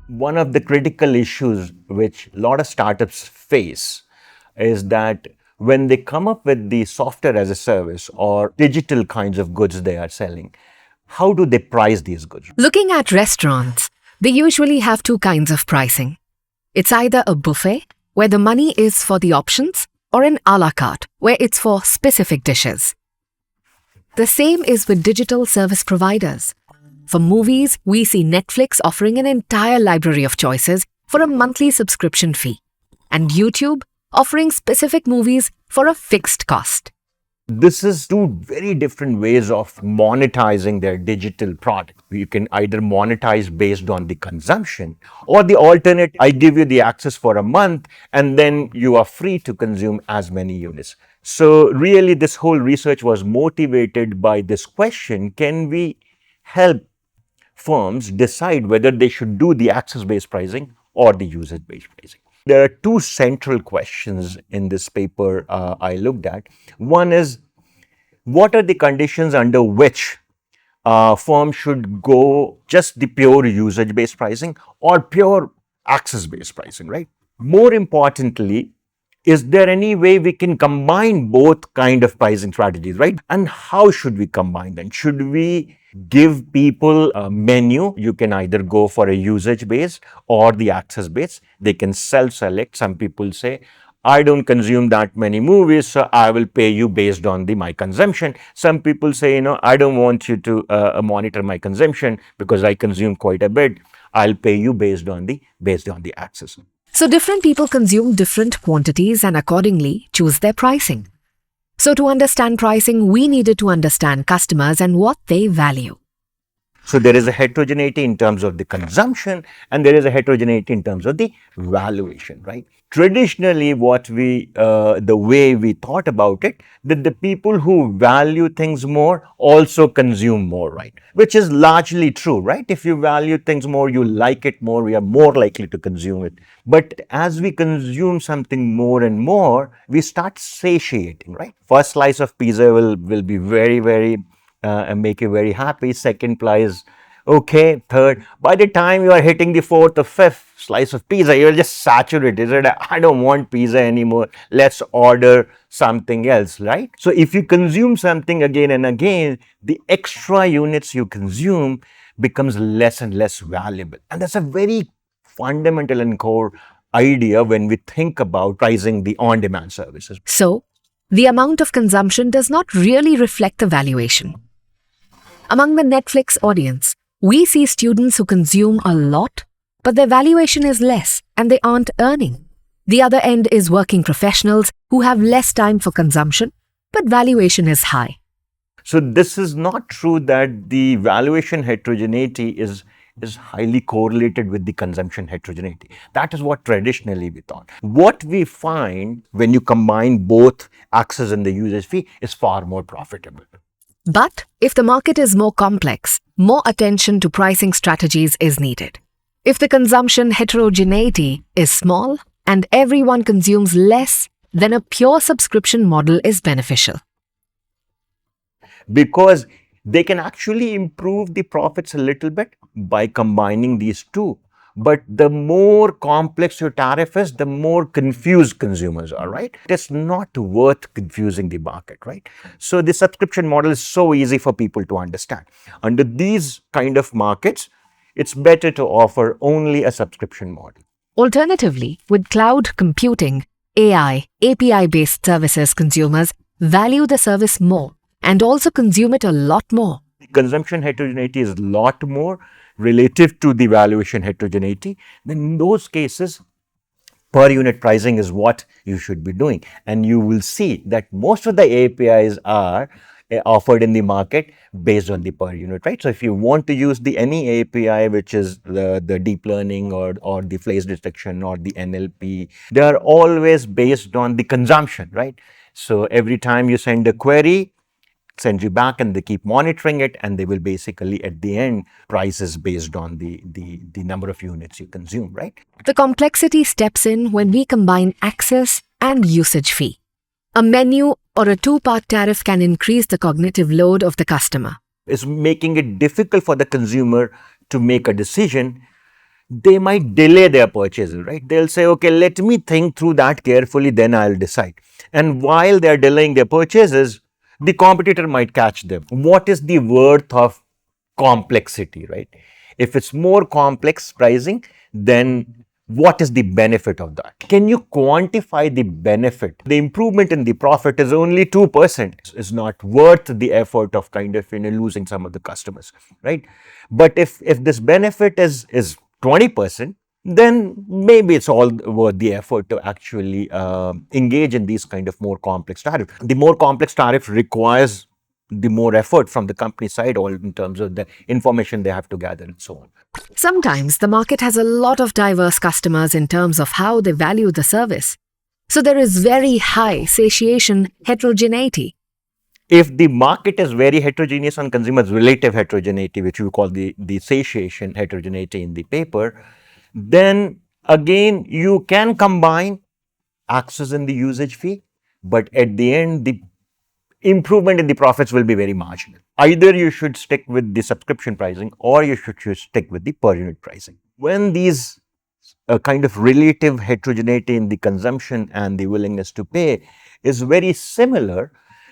One of the critical issues which a lot of startups face is that when they come up with the software as a service or digital kinds of goods they are selling, how do they price these goods? Looking at restaurants, they usually have two kinds of pricing. It's either a buffet, where the money is for the options, or an a la carte, where it's for specific dishes. The same is with digital service providers. For movies, we see Netflix offering an entire library of choices for a monthly subscription fee, and YouTube offering specific movies for a fixed cost. This is two very different ways of monetizing their digital product. You can either monetize based on the consumption, or the alternate, I give you the access for a month and then you are free to consume as many units. So really this whole research was motivated by this question: can we help firms decide whether they should do the access-based pricing or the usage-based pricing? There are two central questions in this paper I looked at. One is, what are the conditions under which firms should go just the pure usage-based pricing or pure access-based pricing, right? More importantly, is there any way we can combine both kind of pricing strategies, right? And how should we combine them? Should we give people a menu? You can either go for a usage based or the access based. They can self-select. Some people say, I don't consume that many movies, so I will pay you based on my consumption. Some people say, I don't want you to monitor my consumption because I consume quite a bit. I'll pay you based on the access. So different people consume different quantities and accordingly choose their pricing. So to understand pricing, we needed to understand customers and what they value. So there is a heterogeneity in terms of the consumption and there is a heterogeneity in terms of the valuation, right? Traditionally, the way we thought about it, that the people who value things more also consume more, right? Which is largely true, right? If you value things more, you like it more, we are more likely to consume it. But as we consume something more and more, we start satiating, right? First slice of pizza will be very, and make you very happy. Second slice, okay. Third, by the time you are hitting the fourth or fifth slice of pizza, you're just saturated. I don't want pizza anymore. Let's order something else, right? So if you consume something again and again, the extra units you consume becomes less and less valuable. And that's a very fundamental and core idea when we think about pricing the on-demand services. So, the amount of consumption does not really reflect the valuation. Among the Netflix audience, we see students who consume a lot, but their valuation is less and they aren't earning. The other end is working professionals who have less time for consumption, but valuation is high. So this is not true that the valuation heterogeneity is highly correlated with the consumption heterogeneity. That is what traditionally we thought. What we find when you combine both access and the usage fee is far more profitable. But if the market is more complex, more attention to pricing strategies is needed. If the consumption heterogeneity is small and everyone consumes less, then a pure subscription model is beneficial. Because they can actually improve the profits a little bit by combining these two. But the more complex your tariff is, the more confused consumers are, right? It's not worth confusing the market, right? So the subscription model is so easy for people to understand. Under these kind of markets, it's better to offer only a subscription model. Alternatively, with cloud computing, AI, API-based services, consumers value the service more and also consume it a lot more. The consumption heterogeneity is a lot more relative to the valuation heterogeneity. Then in those cases, per unit pricing is what you should be doing. And you will see that most of the APIs are offered in the market based on the per unit, right? So if you want to use any API, which is the deep learning or the face detection or the NLP, they are always based on the consumption, right? So every time you send a query, send you back and they keep monitoring it, and they will basically at the end prices based on the number of units you consume, right? The complexity steps in when we combine access, and usage fee. A menu or a two-part tariff can increase the cognitive load of the customer. It's making it difficult for the consumer to make a decision. They might delay their purchases, right? They'll say, okay, let me think through that carefully, then I'll decide. And while they're delaying their purchases, the competitor might catch them. What is the worth of complexity, right? If it's more complex pricing, then what is the benefit of that? Can you quantify the benefit? The improvement in the profit is only 2%. It's not worth the effort of kind of losing some of the customers, right? But if this benefit is 20%, then maybe it's all worth the effort to actually engage in these kind of more complex tariffs. The more complex tariff requires the more effort from the company side, all in terms of the information they have to gather and so on. Sometimes the market has a lot of diverse customers in terms of how they value the service. So there is very high satiation heterogeneity. If the market is very heterogeneous on consumers' relative heterogeneity, which we call the satiation heterogeneity in the paper, then again you can combine access and the usage fee, but at the end the improvement in the profits will be very marginal. Either you should stick with the subscription pricing or you should stick with the per unit pricing. When these kind of relative heterogeneity in the consumption and the willingness to pay is very similar,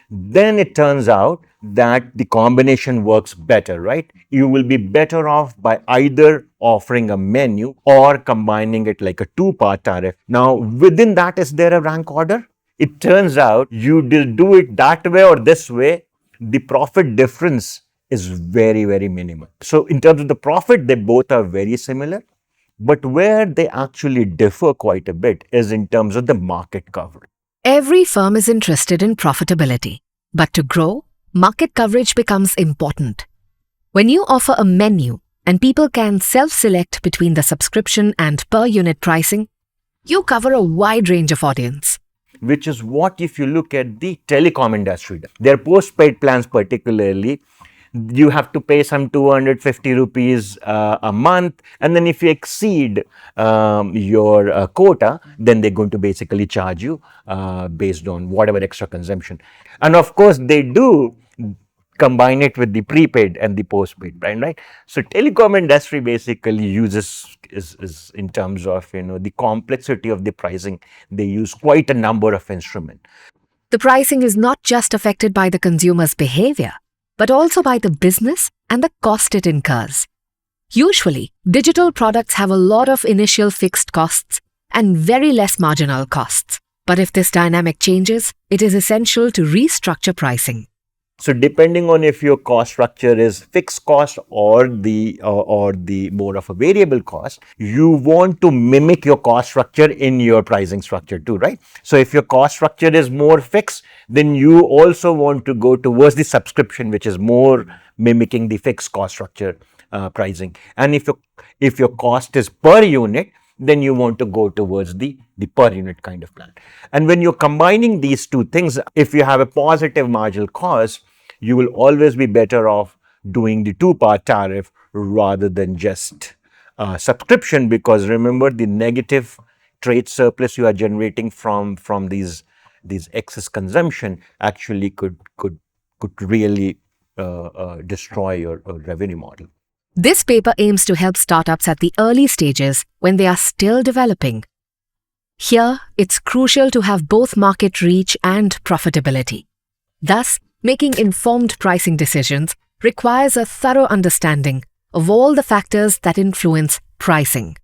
then it turns out that the combination works better, right? You will be better off by either offering a menu or combining it like a two-part tariff. Now, within that, is there a rank order? It turns out you do it that way or this way, the profit difference is very, very minimal. So in terms of the profit, they both are very similar. But where they actually differ quite a bit is in terms of the market coverage. Every firm is interested in profitability. But to grow, market coverage becomes important. When you offer a menu and people can self-select between the subscription and per unit pricing, you cover a wide range of audience. Which is what if you look at the telecom industry, their postpaid plans particularly, you have to pay some 250 rupees a month, and then if you exceed your quota, then they're going to basically charge you based on whatever extra consumption. And of course, they do combine it with the prepaid and the postpaid plan, right? So telecom industry basically uses is in terms of the complexity of the pricing, they use quite a number of instruments. The pricing is not just affected by the consumer's behavior, but also by the business and the cost it incurs. Usually, digital products have a lot of initial fixed costs and very less marginal costs. But if this dynamic changes, it is essential to restructure pricing. So depending on if your cost structure is fixed cost or the more of a variable cost, you want to mimic your cost structure in your pricing structure too, right? So if your cost structure is more fixed, then you also want to go towards the subscription, which is more mimicking the fixed cost structure pricing. And if your cost is per unit, then you want to go towards the per unit kind of plan. And when you're combining these two things, if you have a positive marginal cost, you will always be better off doing the two-part tariff rather than just subscription, because remember, the negative trade surplus you are generating from these excess consumption actually could really destroy your revenue model. This paper aims to help startups at the early stages when they are still developing. Here, it's crucial to have both market reach and profitability. Thus, making informed pricing decisions requires a thorough understanding of all the factors that influence pricing.